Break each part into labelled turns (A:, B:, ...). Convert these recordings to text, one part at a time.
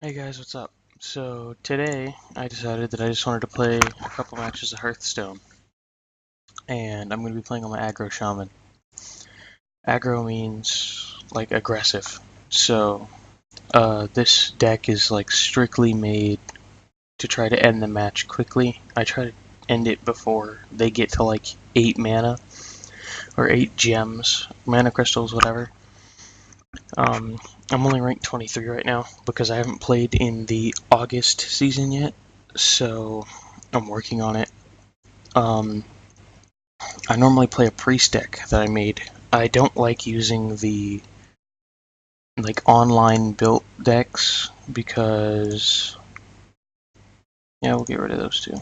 A: Hey guys, what's up? So today I decided that I just wanted to play a couple matches of Hearthstone, and I'm going to be playing on my aggro shaman. Aggro means like aggressive. So this deck is like strictly made to try to end the match quickly. I try to end it before they get to like 8 mana or 8 gems, mana crystals, whatever. I'm only ranked 23 right now because I haven't played in the August season yet, so I'm working on it. I normally play a priest deck that I made. I don't like using the like online built decks because yeah, we'll get rid of those two.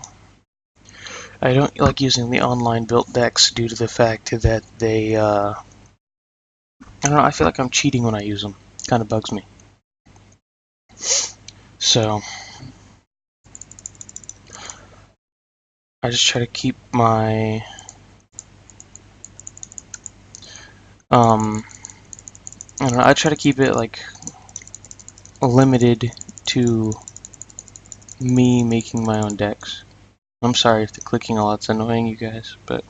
A: I don't like using the online built decks due to the fact that they I don't know, I feel like I'm cheating when I use them. Kind of bugs me. So I just try to keep my I don't know, I try to keep it like limited to me making my own decks. I'm sorry if the clicking a lot's annoying you guys, but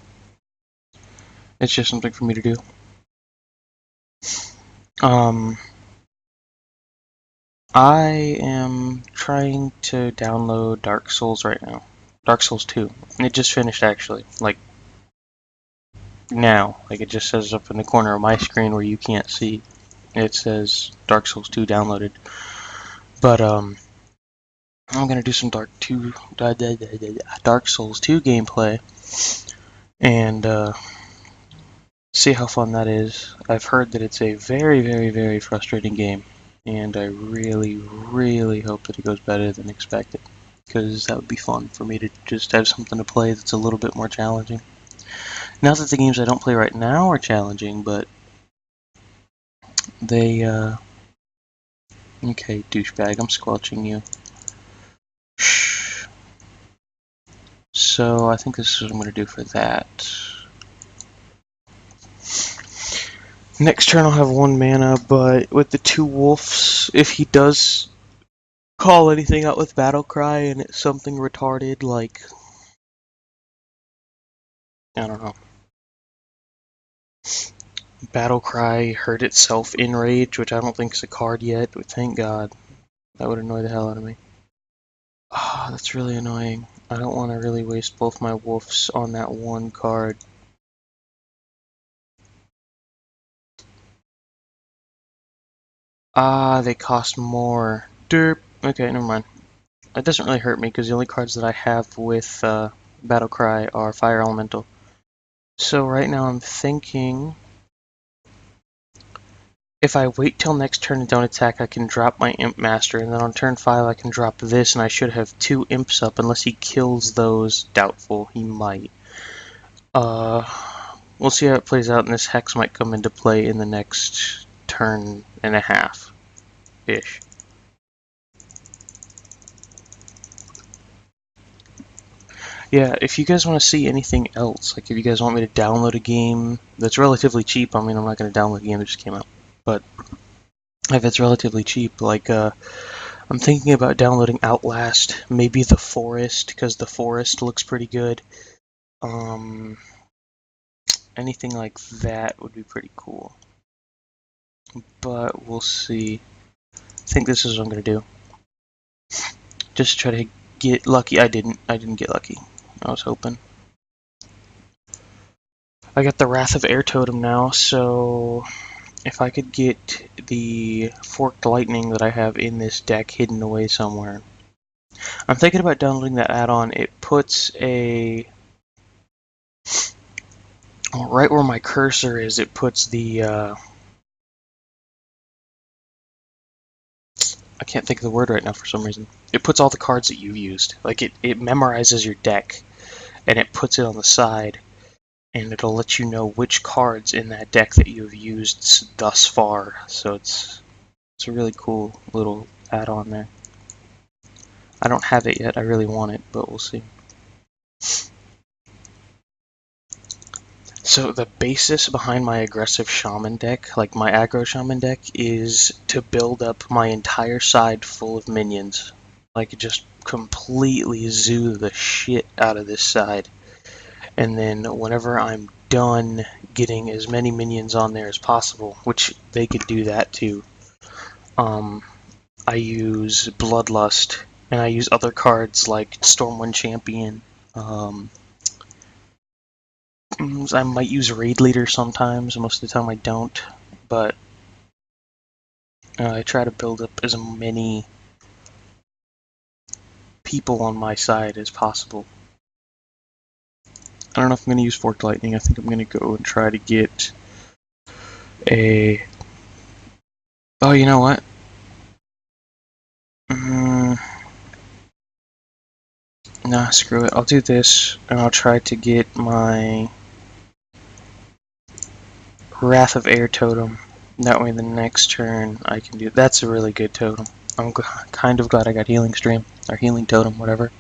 A: it's just something for me to do. Um, I am trying to download Dark Souls right now. Dark Souls 2. It just finished actually. Like now. Like it just says up in the corner of my screen where you can't see. It says Dark Souls 2 downloaded. But I'm gonna do some Dark Souls 2 gameplay and see how fun that is. I've heard that it's a very, very, very frustrating game, and I really, really hope that it goes better than expected, because that would be fun for me to just have something to play that's a little bit more challenging. Not that the games I don't play right now are challenging, but they, okay, douchebag, I'm squelching you. Shh. So, I think this is what I'm going to do for that. Next turn I'll have 1 mana, but with the 2 wolves, if he does call anything out with battle cry and it's something retarded like I don't know. Battle cry hurt itself in rage, which I don't think is a card yet, but thank God. That would annoy the hell out of me. Ah, oh, that's really annoying. I don't want to really waste both my wolves on that one card. Ah, they cost more. Derp. Okay, never mind. It doesn't really hurt me because the only cards that I have with Battle Cry are Fire Elemental. So right now I'm thinking if I wait till next turn and don't attack, I can drop my Imp Master, and then on turn 5 I can drop this, and I should have 2 Imps up, unless he kills those. Doubtful. He might. We'll see how it plays out, and this Hex might come into play in the next turn and a half-ish. Yeah, if you guys want to see anything else, like if you guys want me to download a game that's relatively cheap, I mean, I'm not going to download a game that just came out, but if it's relatively cheap, like, I'm thinking about downloading Outlast, maybe The Forest, because The Forest looks pretty good. Anything like that would be pretty cool. But we'll see. I think this is what I'm gonna do. Just try to get lucky. I didn't get lucky. I was hoping. I got the Wrath of Air Totem now, so if I could get the Forked Lightning that I have in this deck hidden away somewhere. I'm thinking about downloading that add-on. It puts a right where my cursor is, it puts the, I can't think of the word right now for some reason. It puts all the cards that you've used. Like, it memorizes your deck, and it puts it on the side, and it'll let you know which cards in that deck that you've used thus far. So it's a really cool little add-on there. I don't have it yet. I really want it, but we'll see. So the basis behind my aggressive shaman deck, like my aggro shaman deck, is to build up my entire side full of minions. Like just completely zoo the shit out of this side. And then whenever I'm done getting as many minions on there as possible, which they could do that too, I use Bloodlust, and I use other cards like Stormwind Champion. I might use Raid Leader sometimes, most of the time I don't, but I try to build up as many people on my side as possible. I don't know if I'm going to use Forked Lightning. I think I'm going to go and try to get a... Oh, you know what? Nah, screw it. I'll do this, and I'll try to get my Wrath of Air totem. That way the next turn I can do... That's a really good totem. I'm kind of glad I got Healing Stream, or Healing Totem, whatever.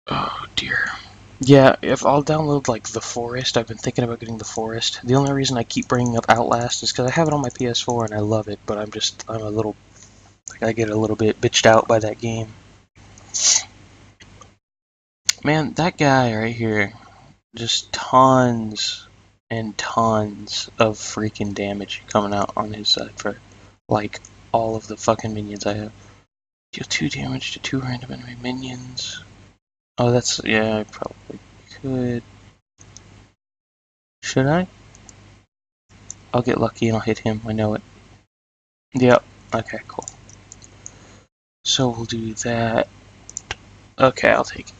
A: Oh dear. Yeah, if I'll download like the Forest, I've been thinking about getting the Forest. The only reason I keep bringing up Outlast is because I have it on my PS4 and I love it, but I'm a little, like, I get a little bit bitched out by that game. Man, that guy right here, just tons and tons of freaking damage coming out on his side for, like, all of the fucking minions I have. Deal 2 damage to 2 random enemy minions. Oh, that's, yeah, I probably could. Should I? I'll get lucky and I'll hit him, I know it. Yep, okay, cool. So we'll do that. Okay, I'll take it.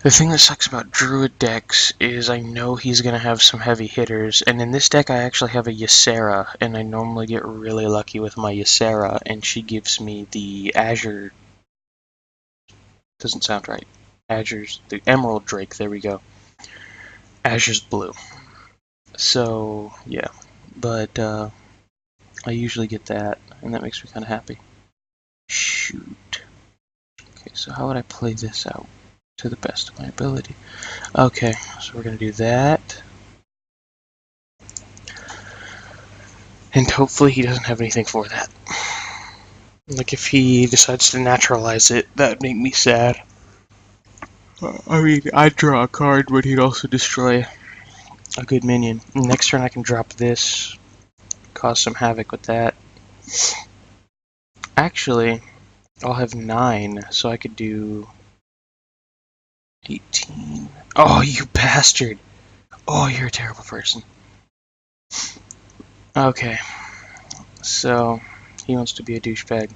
A: The thing that sucks about Druid decks is I know he's going to have some heavy hitters, and in this deck I actually have a Ysera, and I normally get really lucky with my Ysera, and she gives me the Azure... Doesn't sound right. The Emerald Drake, there we go. Azure's blue. So, yeah. But, I usually get that, and that makes me kind of happy. Shoot. Okay, so how would I play this out to the best of my ability? Okay, so we're going to do that. And hopefully he doesn't have anything for that. Like, if he decides to naturalize it, that would make me sad. I mean, I'd draw a card, but he'd also destroy a good minion. Next turn I can drop this, cause some havoc with that. Actually, I'll have 9, so I could do 18. Oh, you bastard! Oh, you're a terrible person. Okay, so he wants to be a douchebag.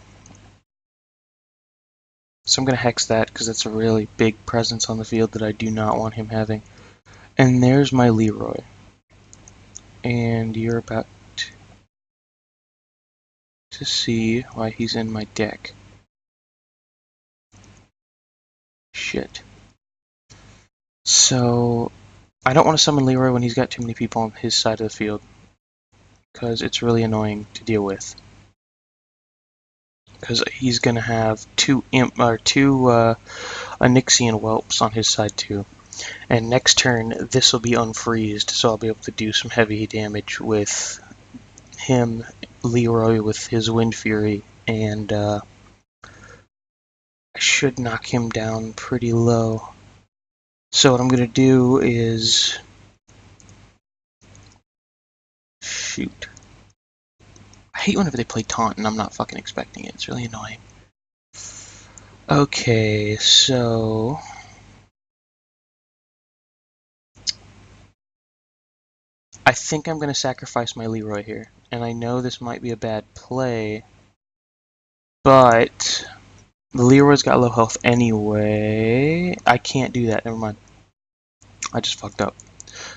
A: So I'm going to hex that because that's a really big presence on the field that I do not want him having. And there's my Leroy. And you're about to see why he's in my deck. Shit. So, I don't want to summon Leroy when he's got too many people on his side of the field, because it's really annoying to deal with. Because he's going to have two Onyxian Whelps on his side too. And next turn, this will be unfreezed, so I'll be able to do some heavy damage with him, Leroy with his Wind Fury, and I should knock him down pretty low. So what I'm going to do is... Shoot. I hate whenever they play Taunt and I'm not fucking expecting it. It's really annoying. Okay, so... I think I'm going to sacrifice my Leroy here. And I know this might be a bad play, but the Leroy's got low health anyway. I can't do that. Never mind. I just fucked up.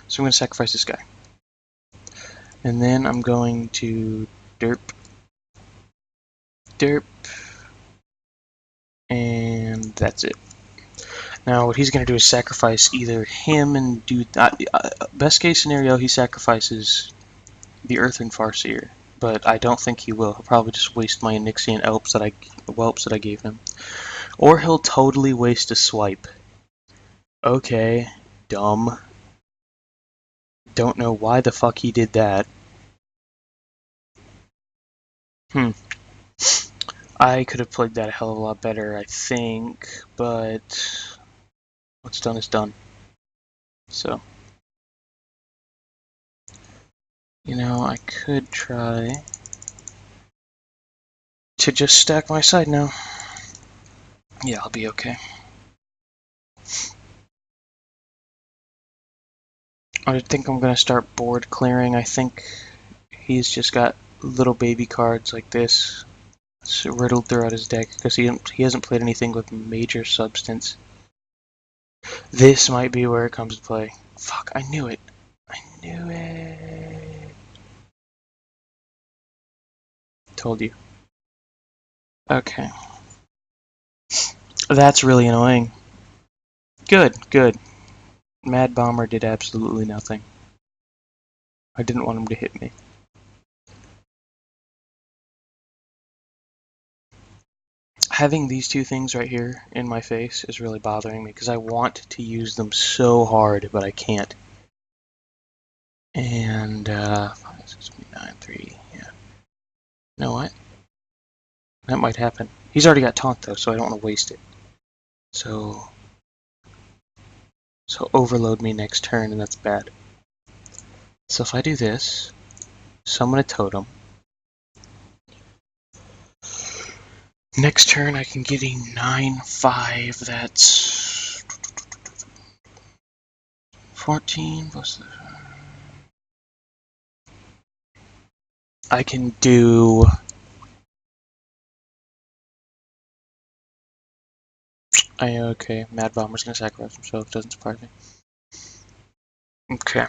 A: So I'm going to sacrifice this guy. And then I'm going to derp. Derp. And that's it. Now what he's going to do is sacrifice either him and do... best case scenario, he sacrifices the Earthen Farseer. but I don't think he will. He'll probably just waste my Onyxian whelps that I gave him. Or he'll totally waste a swipe. Okay, dumb. Don't know why the fuck he did that. I could have played that a hell of a lot better, I think, but what's done is done. So, you know, I could try to just stack my side now. Yeah, I'll be okay. I think I'm gonna start board clearing. I think he's just got little baby cards like this riddled throughout his deck because he hasn't played anything with major substance. This might be where it comes to play. Fuck, I knew it. I knew it. Told you. Okay. That's really annoying. Good, good. Mad Bomber did absolutely nothing. I didn't want him to hit me. Having these two things right here in my face is really bothering me because I want to use them so hard, but I can't. And, 5, 6, 9, 3, yeah. You know what? That might happen. He's already got taunt though, so I don't want to waste it. So overload me next turn, and that's bad. So if I do this, summon a totem. Next turn I can get a 9/5. That's 14 plus. I can do. Okay, Mad Bomber's gonna sacrifice himself. Doesn't surprise me. Okay.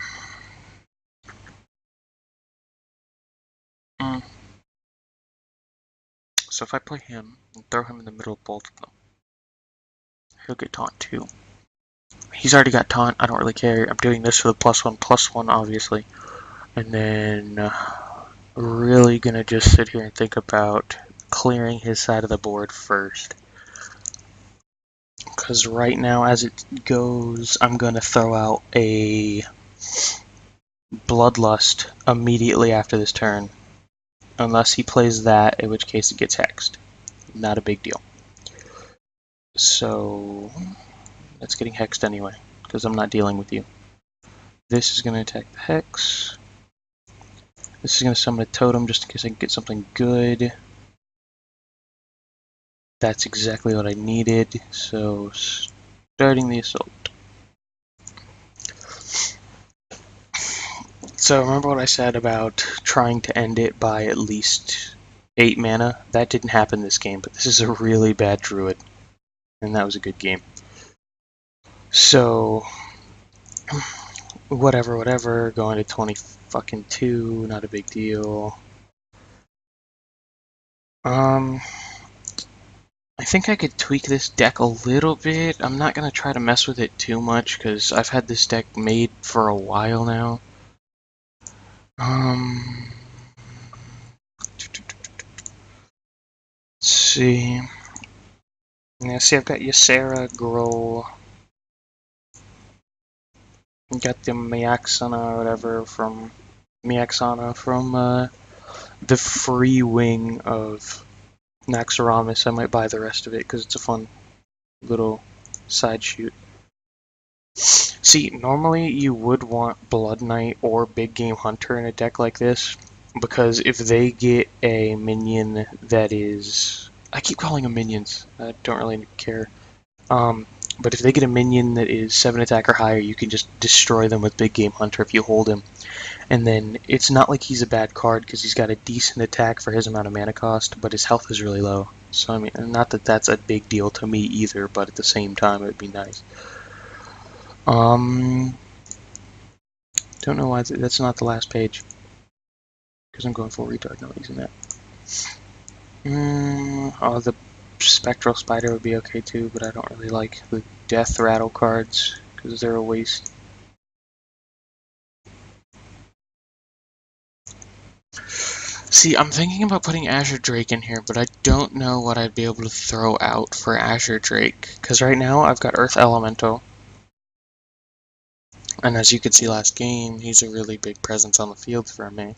A: So if I play him and throw him in the middle of both of them, he'll get taunt too. He's already got taunt. I don't really care. I'm doing this for the +1/+1, obviously. And then really gonna just sit here and think about clearing his side of the board first. Because right now, as it goes, I'm gonna throw out a Bloodlust immediately after this turn. Unless he plays that, in which case it gets hexed. Not a big deal. So that's getting hexed anyway, because I'm not dealing with you. This is going to attack the hex. This is going to summon a totem just in case I can get something good. That's exactly what I needed. So starting the assault. So remember what I said about trying to end it by at least 8 mana? That didn't happen this game, but this is a really bad druid. And that was a good game. So whatever, going to 20 not a big deal. I think I could tweak this deck a little bit. I'm not going to try to mess with it too much because I've had this deck made for a while now. Let's see. Yeah, see, I've got Ysera, Grohl. Got the Miaxana or whatever from the free wing of Naxxramas. I might buy the rest of it because it's a fun little side shoot. See, normally you would want Blood Knight or Big Game Hunter in a deck like this, because if they get a minion that is... I keep calling them minions, I don't really care. But if they get a minion that is 7 attack or higher, you can just destroy them with Big Game Hunter if you hold him. And then it's not like he's a bad card because he's got a decent attack for his amount of mana cost, but his health is really low. So I mean, not that that's a big deal to me either, but at the same time it would be nice. Don't know why that's not the last page. Because I'm going full retard not using that. Oh, the Spectral Spider would be okay too, but I don't really like the Death Rattle cards because they're a waste. See, I'm thinking about putting Azure Drake in here, but I don't know what I'd be able to throw out for Azure Drake. Because right now I've got Earth Elemental, and as you could see last game, he's a really big presence on the field for me.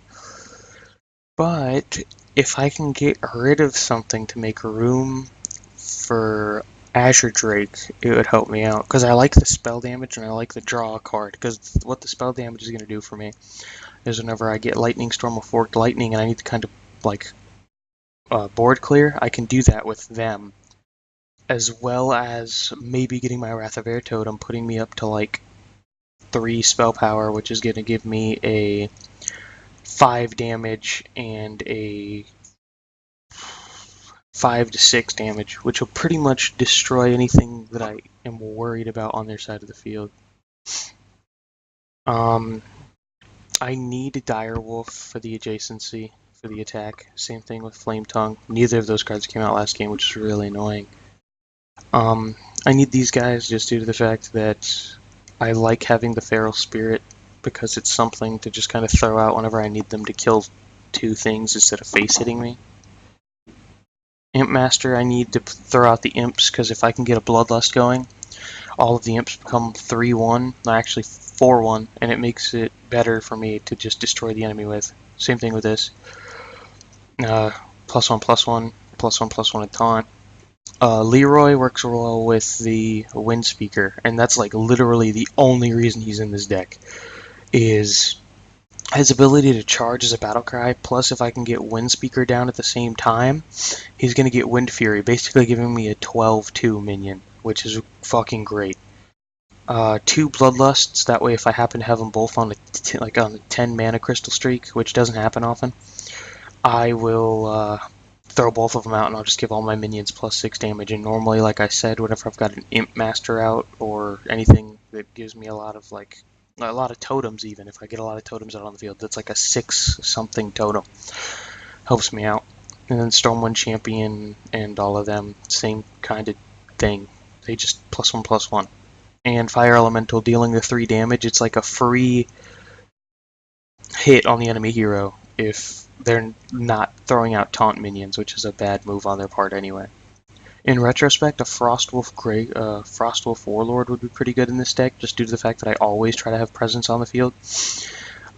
A: But if I can get rid of something to make room for Azure Drake, it would help me out. Because I like the spell damage and I like the draw card. Because what the spell damage is going to do for me is whenever I get Lightning Storm or Forked Lightning and I need to kind of like board clear, I can do that with them. As well as maybe getting my Wrath of Air Totem, putting me up to like 3 spell power, which is going to give me a 5 damage and a 5 to 6 damage, which will pretty much destroy anything that I am worried about on their side of the field. I need a Direwolf for the adjacency, for the attack. Same thing with Flame Tongue. Neither of those cards came out last game, which is really annoying. I need these guys just due to the fact that I like having the Feral Spirit because it's something to just kind of throw out whenever I need them to kill 2 things instead of face hitting me. Imp Master, I need to throw out the imps because if I can get a Bloodlust going, all of the imps become 3-1, actually 4-1, and it makes it better for me to just destroy the enemy with. Same thing with this. +1/+1, +1/+1 and taunt. Leroy works well with the Wind Speaker, and that's like literally the only reason he's in this deck, is his ability to charge as a battle cry, plus if I can get Wind Speaker down at the same time, he's going to get Wind Fury, basically giving me a 12-2 minion, which is fucking great. 2 Bloodlusts, that way if I happen to have them both on a 10 mana crystal streak, which doesn't happen often, I will throw both of them out and I'll just give all my minions +6 damage. And normally, like I said, whenever I've got an Imp Master out or anything that gives me a lot of totems, even if I get a lot of totems out on the field, that's like a 6-something totem, helps me out. And then Stormwind Champion and all of them, same kind of thing. They just +1/+1. And Fire Elemental dealing the 3 damage, it's like a free hit on the enemy hero if they're not throwing out taunt minions, which is a bad move on their part anyway. In retrospect, a Frostwolf Warlord would be pretty good in this deck, just due to the fact that I always try to have presence on the field.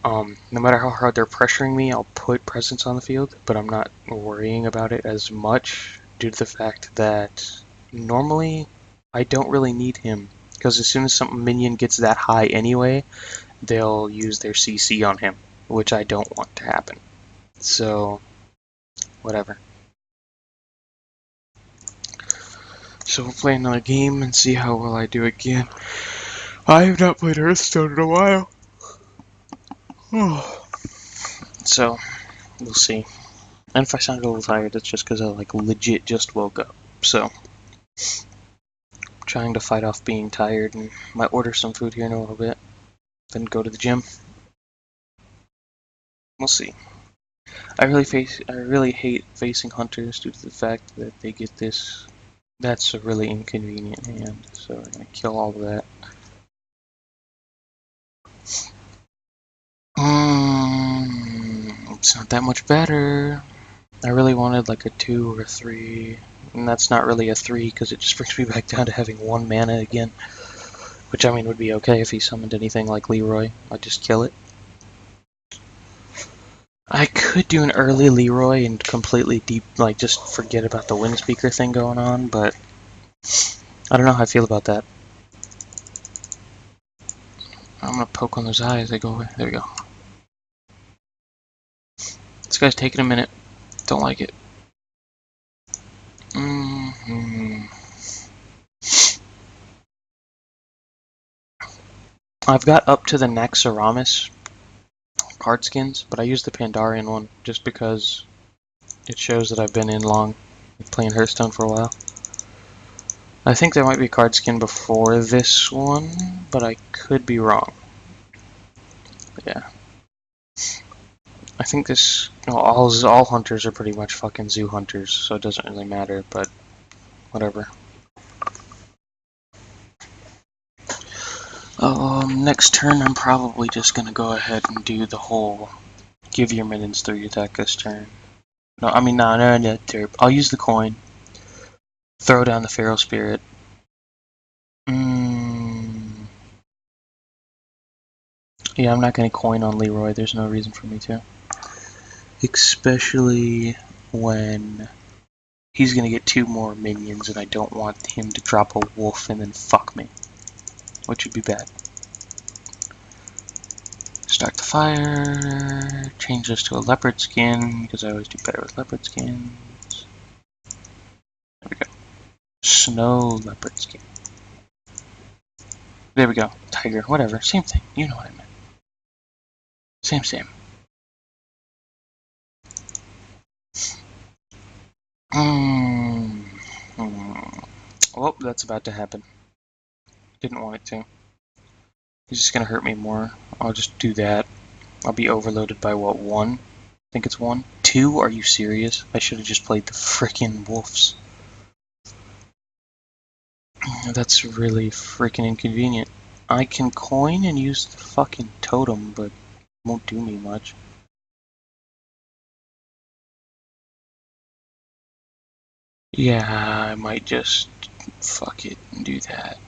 A: No matter how hard they're pressuring me, I'll put presence on the field, but I'm not worrying about it as much due to the fact that normally I don't really need him, because as soon as some minion gets that high anyway, they'll use their CC on him, which I don't want to happen. So, whatever. So we'll play another game and see how well I do again. I have not played Hearthstone in a while. So, we'll see. And if I sound a little tired, it's just because I legit just woke up. So, trying to fight off being tired and might order some food here in a little bit. Then go to the gym. We'll see. I really hate facing hunters due to the fact that they get this. That's a really inconvenient hand, so we're gonna kill all of that. It's not that much better. I really wanted like a 2 or a 3, and that's not really a 3 because it just brings me back down to having 1 mana again. Which, I mean, would be okay if he summoned anything like Leroy. I'd just kill it. I could do an early Leroy and completely just forget about the Wind Speaker thing going on, but I don't know how I feel about that. I'm gonna poke on those eyes, they go away. There we go. This guy's taking a minute. Don't like it. I've got up to the Naxxramas card skins, but I use the Pandarian one just because it shows that I've been in long playing Hearthstone for a while. I think there might be a card skin before this one, but I could be wrong. But yeah. I think this... all hunters are pretty much fucking zoo hunters, so it doesn't really matter, but whatever. Next turn I'm probably just gonna go ahead and do the whole Give your minions 3 attack this turn. No, I mean, no, derp. I'll use the coin. Throw down the Feral Spirit. Yeah, I'm not going to coin on Leroy. There's no reason for me to. Especially when he's going to get 2 more minions and I don't want him to drop a wolf and then fuck me. Which would be bad. Start the fire. Change this to a leopard skin because I always do better with leopard skins. There we go. Snow leopard skin. There we go. Tiger, whatever. Same thing. You know what I meant. Same. Well, that's about to happen. Didn't want it to. He's just gonna hurt me more. I'll just do that. I'll be overloaded by what, 1? I think it's 1. 2? Are you serious? I should have just played the frickin' wolves. That's really freaking inconvenient. I can coin and use the fucking totem, but it won't do me much. Yeah, I might just fuck it and do that.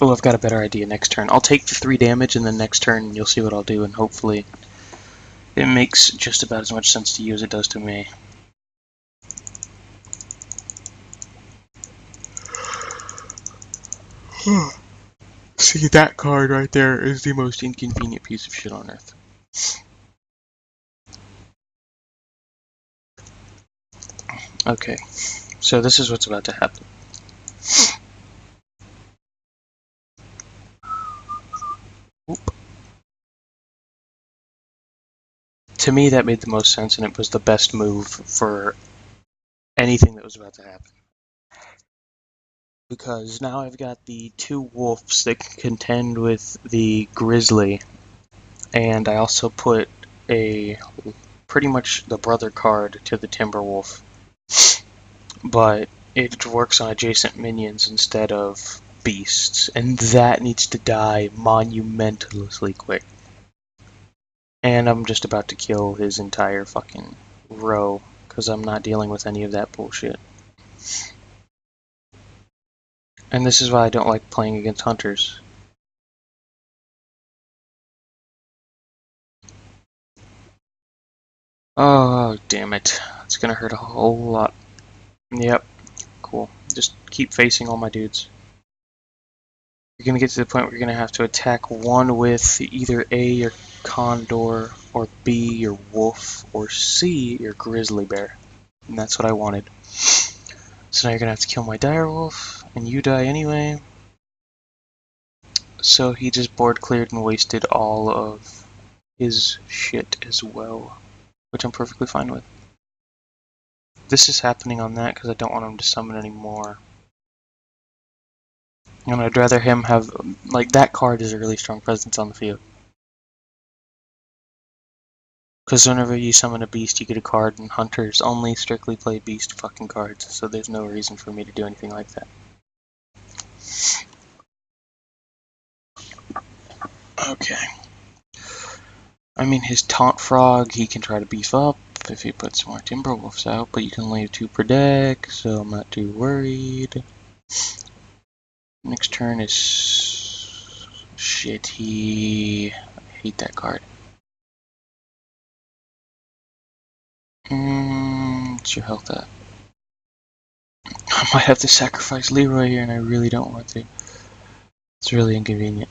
A: Oh, I've got a better idea next turn. I'll take the 3 damage and then next turn you'll see what I'll do and hopefully it makes just about as much sense to you as it does to me. See, that card right there is the most inconvenient piece of shit on earth. Okay, so this is what's about to happen. Oop. To me, that made the most sense, and it was the best move for anything that was about to happen. Because now I've got the 2 wolves that can contend with the grizzly, and I also put a pretty much the brother card to the timber wolf, but it works on adjacent minions instead of beasts, and that needs to die monumentally quick. And I'm just about to kill his entire fucking row, because I'm not dealing with any of that bullshit. And this is why I don't like playing against hunters. Oh, damn it. It's gonna hurt a whole lot. Yep, cool. Just keep facing all my dudes. You're gonna get to the point where you're gonna have to attack one with either A, your condor, or B, your wolf, or C, your grizzly bear. And that's what I wanted. So now you're gonna have to kill my direwolf, and you die anyway. So he just board cleared and wasted all of his shit as well, which I'm perfectly fine with. This is happening on that because I don't want him to summon anymore. And I'd rather him have, like, that card is a really strong presence on the field. Because whenever you summon a beast, you get a card, and hunters only strictly play beast fucking cards, so there's no reason for me to do anything like that. Okay. I mean, his Taunt Frog, he can try to beef up if he puts more Timberwolves out, but you can leave 2 per deck, so I'm not too worried. Next turn is shitty. I hate that card. What's your health at? I might have to sacrifice Leroy here, and I really don't want to. It's really inconvenient.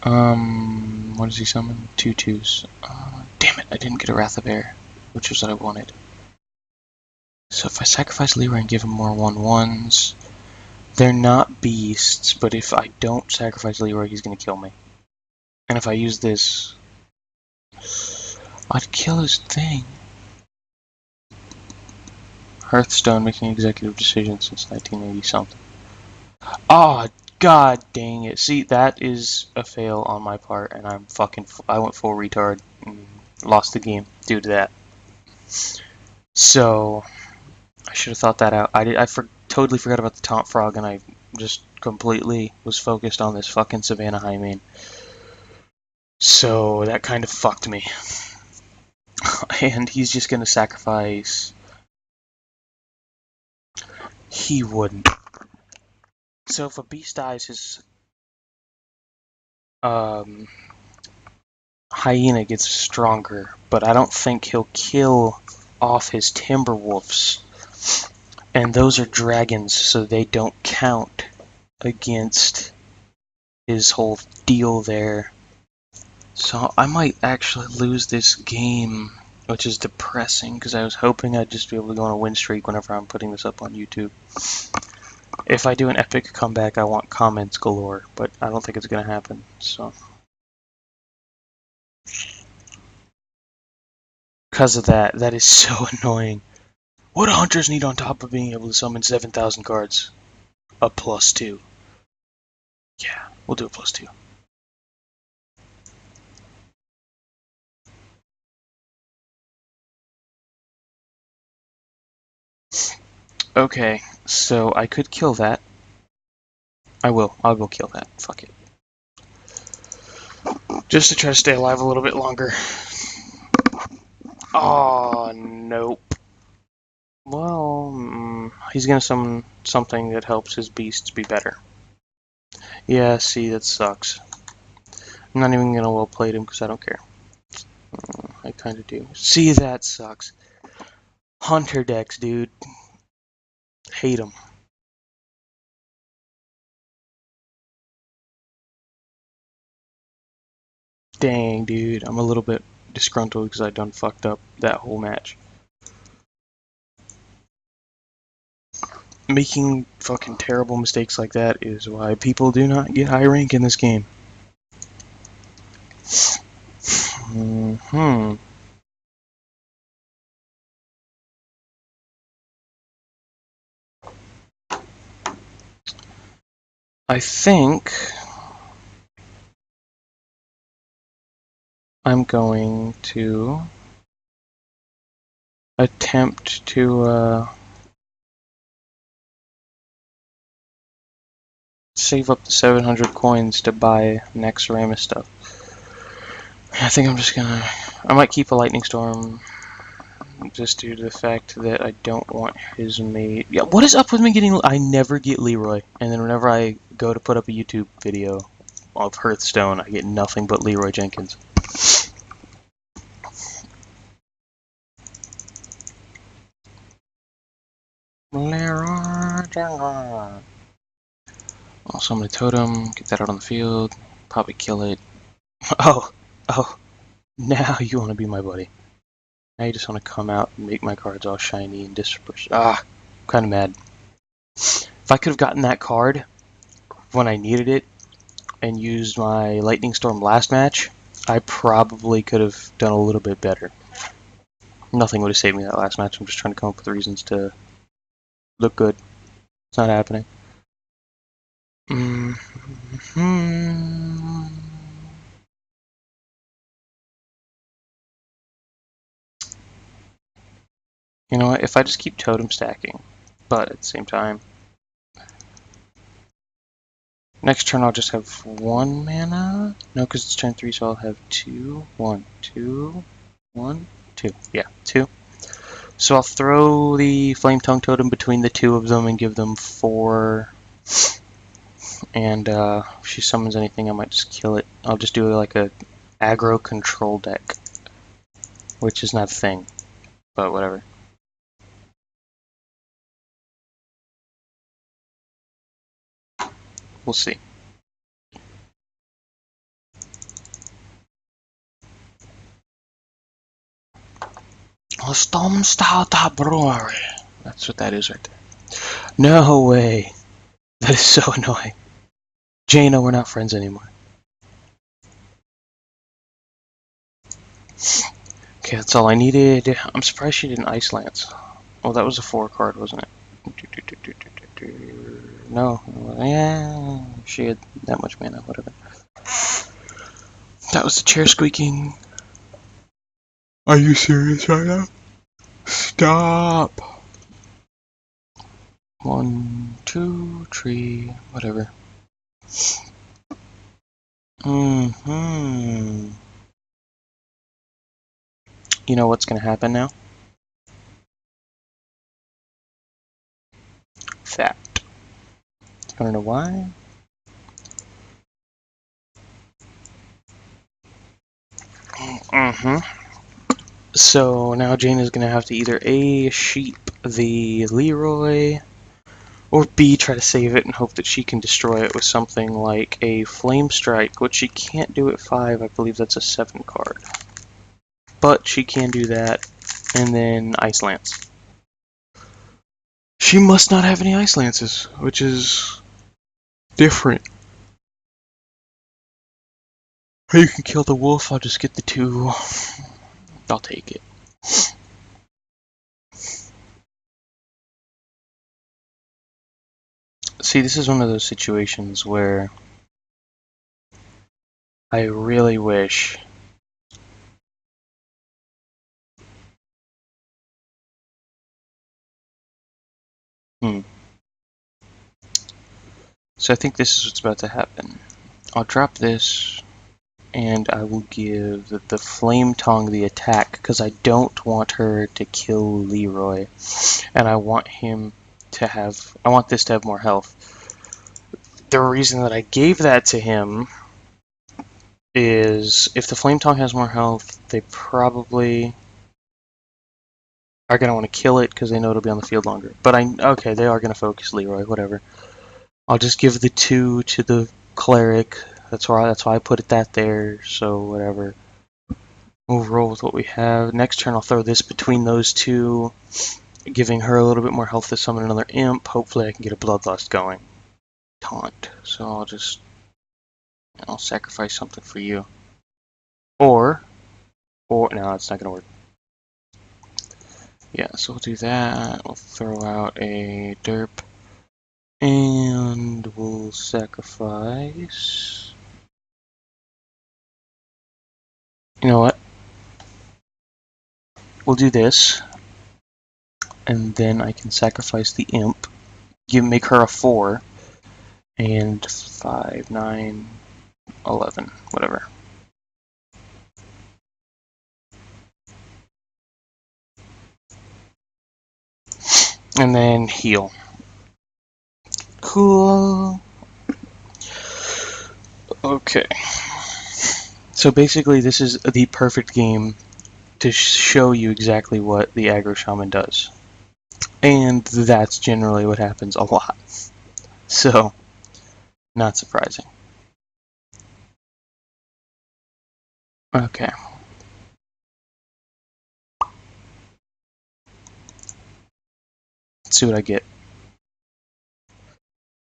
A: What does he summon? 2 2s. Damn it, I didn't get a Wrath of Air, which was what I wanted. So if I sacrifice Leroy and give him more 1/1s, they're not beasts, but if I don't sacrifice Leroy, he's gonna kill me. And if I use this, I'd kill his thing. Hearthstone making executive decisions since 1980 something. Oh, god dang it. See, that is a fail on my part, and I went full retard and lost the game due to that. So, I should have thought that out. I totally forgot about the Taunt Frog, and I just completely was focused on this fucking Savannah high main. So that kind of fucked me. And he's just gonna sacrifice. He wouldn't. So if a beast dies, his hyena gets stronger, but I don't think he'll kill off his Timberwolves. And those are dragons, so they don't count against his whole deal there. So I might actually lose this game, which is depressing, because I was hoping I'd just be able to go on a win streak whenever I'm putting this up on YouTube. If I do an epic comeback, I want comments galore, but I don't think it's going to happen, so. Because of that, that is so annoying. What do hunters need on top of being able to summon 7,000 cards? A +2. Yeah, we'll do a +2. Okay, so I could kill that. I'll go kill that. Fuck it. Just to try to stay alive a little bit longer. Oh, nope. Well, he's gonna summon something that helps his beasts be better. Yeah, see, that sucks. I'm not even gonna well play him because I don't care. I kinda do. See, that sucks. Hunter decks, dude. Hate them. Dang, dude. I'm a little bit disgruntled because I done fucked up that whole match. Making fucking terrible mistakes like that is why people do not get high rank in this game. I think I'm going to attempt to save up the 700 coins to buy next Ramus stuff. I think I'm just gonna... I might keep a Lightning Storm just due to the fact that I don't want his mate... Yeah, what is up with me getting... I never get Leroy, and then whenever I go to put up a YouTube video of Hearthstone, I get nothing but Leroy Jenkins. Leroy Jenkins. Also, I'm gonna totem, get that out on the field, probably kill it. Oh, now you want to be my buddy. Now you just want to come out and make my cards all shiny and disperse. I'm kind of mad. If I could have gotten that card when I needed it and used my Lightning Storm last match, I probably could have done a little bit better. Nothing would have saved me that last match. I'm just trying to come up with reasons to look good. It's not happening. You know what, if I just keep totem stacking, but at the same time, next turn I'll just have 1 mana? No, because it's turn 3, so I'll have 2. 1, 2, 1, 2. Yeah, 2. So I'll throw the Flame Tongue Totem between the two of them and give them 4. And if she summons anything, I might just kill it. I'll just do like a aggro control deck, which is not a thing, but whatever. We'll see. Stormstarter Brewery. That's what that is right there. No way. That is so annoying. Jaina, we're not friends anymore. Okay, that's all I needed. I'm surprised she didn't Ice Lance. Oh, that was a 4 card, wasn't it? No. Yeah, she had that much mana, whatever. That was the chair squeaking. Are you serious right now? Stop! 1, 2, 3, whatever. You know what's gonna happen now? That. I don't know why. So now Jane is gonna have to either A, sheep the Leroy, or B, try to save it and hope that she can destroy it with something like a Flame Strike, which she can't do at 5. I believe that's a 7 card. But she can do that, and then Ice Lance. She must not have any Ice Lances, which is different. You can kill the wolf, I'll just get the 2. I'll take it. See, this is one of those situations where I really wish So I think this is what's about to happen. I'll drop this, and I will give the Flame Tongue the attack, because I don't want her to kill Leroy. And I want this to have more health. The reason that I gave that to him is if the Flame Tongue has more health, they probably are going to want to kill it because they know it'll be on the field longer. But okay, they are going to focus Leroy, whatever. I'll just give the 2 to the Cleric. That's why I put that there, so whatever. We'll roll with what we have. Next turn I'll throw this between those 2, giving her a little bit more health to summon another imp. Hopefully I can get a Bloodlust going. Taunt. So I'll sacrifice something for you. Or no, it's not gonna work. Yeah, so we'll do that. We'll throw out a derp. And we'll sacrifice. You know what? We'll do this. And then I can sacrifice the imp. Make her a 4. And 5, 9, 11, whatever. And then heal. Cool. Okay. So basically this is the perfect game to show you exactly what the aggro shaman does. And that's generally what happens a lot. So, not surprising. Okay. Let's see what I get.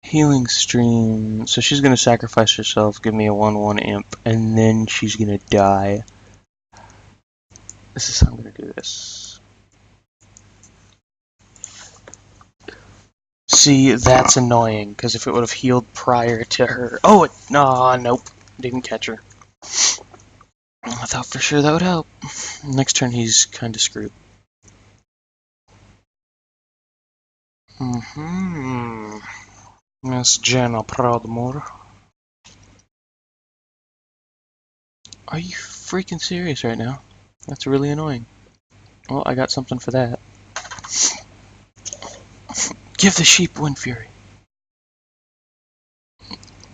A: Healing Stream. So she's going to sacrifice herself, give me a 1/1 imp, and then she's going to die. This is how I'm going to do this. See, that's annoying, because if it would have healed prior to her... Oh, nope. Didn't catch her. I thought for sure that would help. Next turn he's kind of screwed. Miss Jenna Proudmore. Are you freaking serious right now? That's really annoying. Well, I got something for that. Give the sheep Wind Fury.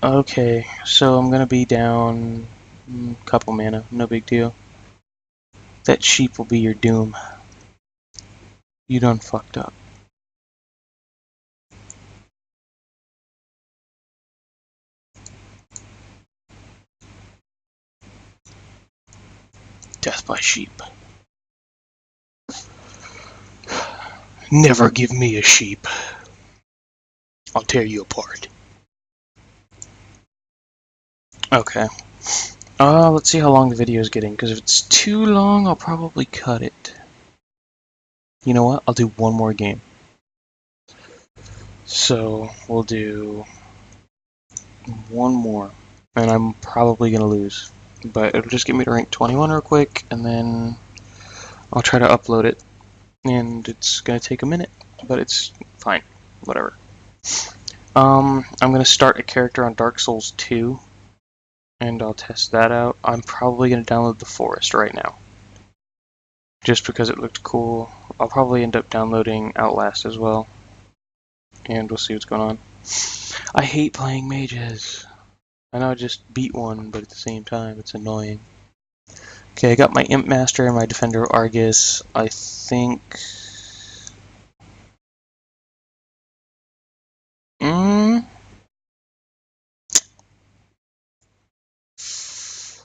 A: Okay, so I'm gonna be down a couple mana, no big deal. That sheep will be your doom. You done fucked up. Death by sheep. Never give me a sheep. I'll tear you apart. Okay. Let's see how long the video is getting, because if it's too long, I'll probably cut it. You know what? I'll do one more game. So, we'll do one more, and I'm probably going to lose. But it'll just get me to rank 21 real quick, and then I'll try to upload it. And it's going to take a minute, but it's fine. whatever. I'm gonna start a character on Dark Souls 2, and I'll test that out. I'm probably gonna download The Forest right now, just because it looked cool. I'll probably end up downloading Outlast as well, and we'll see what's going on. I hate playing mages. I know I just beat one, but at the same time, it's annoying. Okay, I got my Imp Master and my Defender Argus. I think...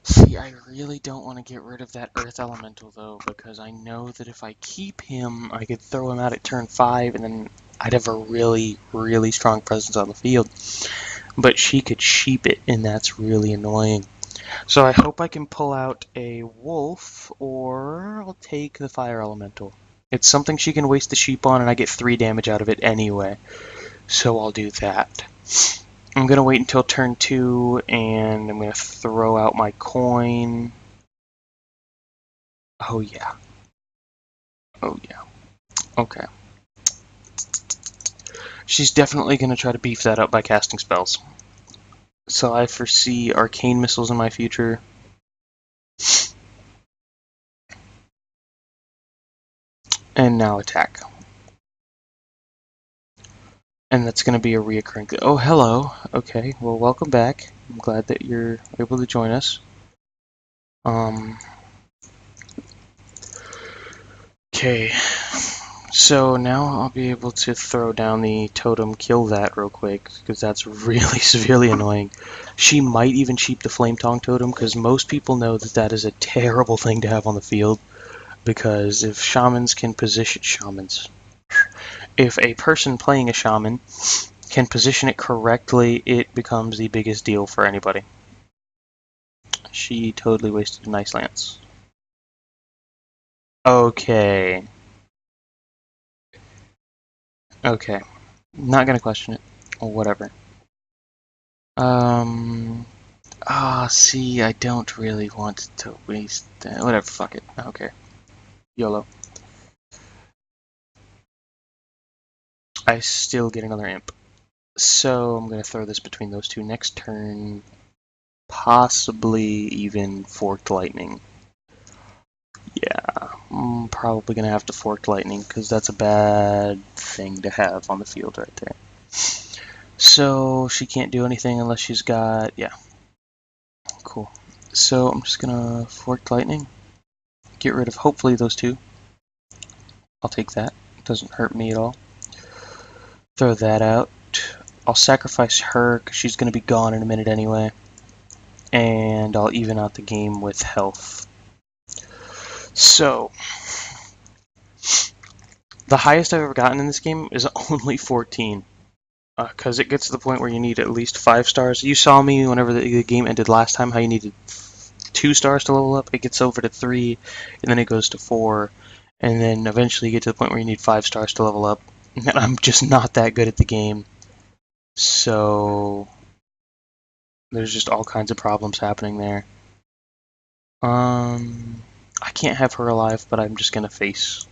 A: See, I really don't want to get rid of that Earth Elemental, though, because I know that if I keep him, I could throw him out at turn 5, and then I'd have a really, really strong presence on the field. But she could sheep it, and that's really annoying. So I hope I can pull out a wolf, or I'll take the fire elemental. It's something she can waste the sheep on, and I get 3 damage out of it anyway. So I'll do that. I'm going to wait until turn 2, and I'm going to throw out my coin. Oh yeah. Oh yeah. Okay. She's definitely going to try to beef that up by casting spells. So I foresee arcane missiles in my future. And now attack. And that's going to be a reoccurring... Oh, hello. Okay, well, welcome back. I'm glad that you're able to join us. Okay. So now I'll be able to throw down the totem, kill that real quick, because that's really severely annoying. She might even cheap the Flame Tongue totem, because most people know that that is a terrible thing to have on the field. Because if shamans can position... Shamans. If a person playing a shaman can position it correctly, it becomes the biggest deal for anybody. She totally wasted a nice lance. Okay. Okay. Not gonna question it. Or whatever. See, I don't really want to waste that. Whatever, fuck it. I don't care. YOLO. I still get another imp. So I'm gonna throw this between those two next turn. Possibly even Forked Lightning. Yeah, I'm probably gonna have to Forked Lightning, because that's a bad thing to have on the field right there. So she can't do anything unless she's got... yeah. Cool. So I'm just gonna Forked Lightning. Get rid of hopefully those two. I'll take that. It doesn't hurt me at all. Throw that out. I'll sacrifice her because she's going to be gone in a minute anyway. And I'll even out the game with health. So, the highest I've ever gotten in this game is only 14. Because it gets to the point where you need at least 5 stars. You saw me whenever the game ended last time, how you needed 2 stars to level up. It gets over to 3, and then it goes to 4. And then eventually you get to the point where you need 5 stars to level up. And I'm just not that good at the game. So there's just all kinds of problems happening there. I can't have her alive, but I'm just gonna face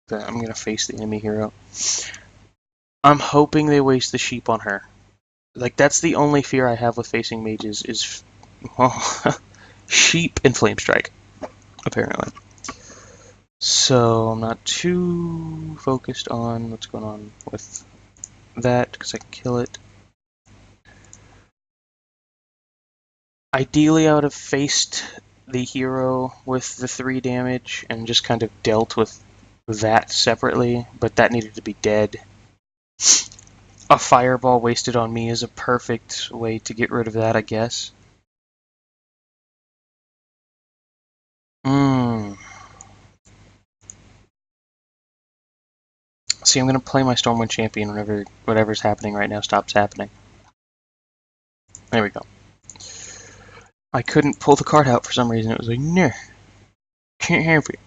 A: the enemy hero. I'm hoping they waste the sheep on her. Like, that's the only fear I have with facing mages is, well, sheep and flame strike, apparently. So I'm not too focused on what's going on with that, because I can kill it. Ideally, I would have faced the hero with the 3 damage and just kind of dealt with that separately, but that needed to be dead. A fireball wasted on me is a perfect way to get rid of that, I guess. See, I'm going to play my Stormwind Champion whenever whatever's happening right now stops happening. There we go. I couldn't pull the card out for some reason. It was like, no, can't have it.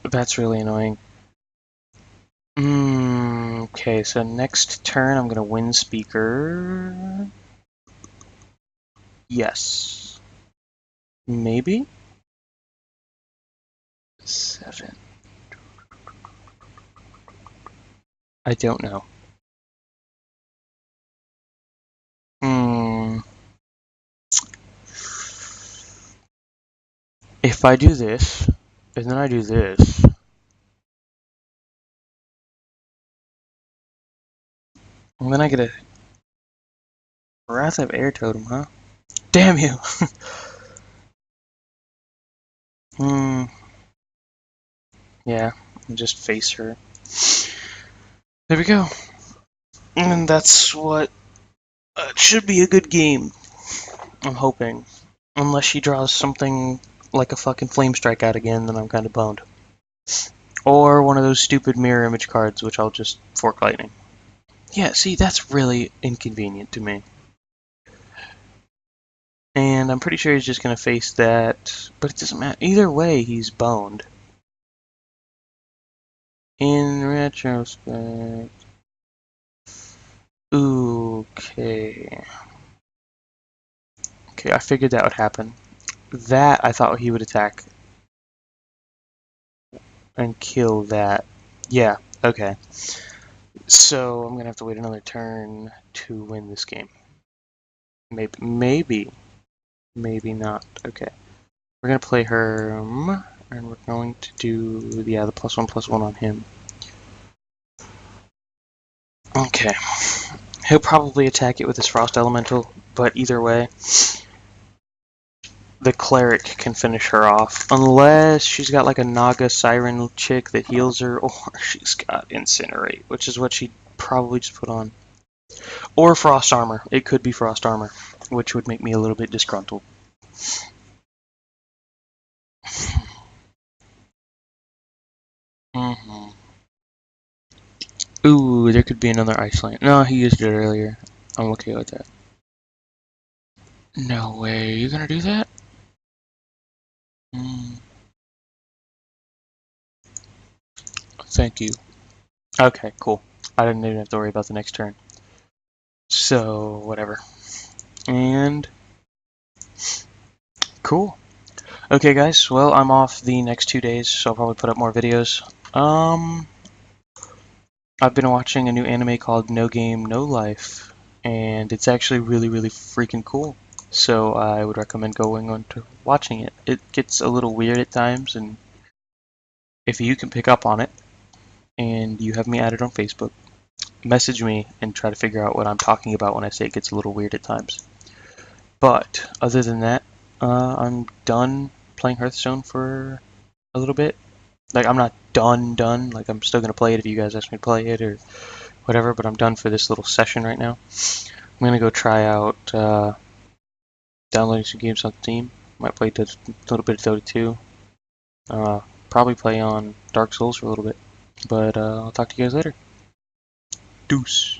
A: That's really annoying. Okay, so next turn I'm going to Wind Speaker. Yes. Maybe? 7. I don't know. Hmm. If I do this, and then I do this, and then I get a Wrath of Air Totem, huh? Damn you! Hmm. Yeah, and just face her. There we go. And that's what should be a good game. I'm hoping. Unless she draws something like a fucking Flame Strike out again, then I'm kind of boned. Or one of those stupid mirror image cards, which I'll just Fork Lightning. Yeah, see, that's really inconvenient to me. And I'm pretty sure he's just going to face that, but it doesn't matter. Either way, he's boned. In retrospect... Okay. Okay, I figured that would happen. That, I thought he would attack and kill that. Yeah, okay. So, I'm going to have to wait another turn to win this game. Maybe not. Okay. We're going to play her, and we're going to do, yeah, the +1/+1 on him. Okay. He'll probably attack it with his Frost Elemental, but either way, the Cleric can finish her off. Unless she's got like a Naga Siren chick that heals her, or she's got Incinerate, which is what she'd probably just put on. Or Frost Armor. It could be Frost Armor, which would make me a little bit disgruntled. Mm-hmm. Ooh, there could be another Ice Lance. No, he used it earlier. I'm okay with that. No way, you're gonna do that? Mm, thank you. Okay, cool. I didn't even have to worry about the next turn. So, whatever. And, cool. Okay, guys, well, I'm off the next 2 days, so I'll probably put up more videos. I've been watching a new anime called No Game, No Life, and it's actually really, really freaking cool. So I would recommend going on to watching it. It gets a little weird at times, and if you can pick up on it, and you have me added on Facebook, message me and try to figure out what I'm talking about when I say it gets a little weird at times. But other than that, I'm done playing Hearthstone for a little bit. Like, I'm not done. Like, I'm still gonna play it if you guys ask me to play it or whatever, but I'm done for this little session right now. I'm gonna go try out downloading some games on Steam. Might play a little bit of Dota 2. Probably play on Dark Souls for a little bit. But I'll talk to you guys later. Deuce.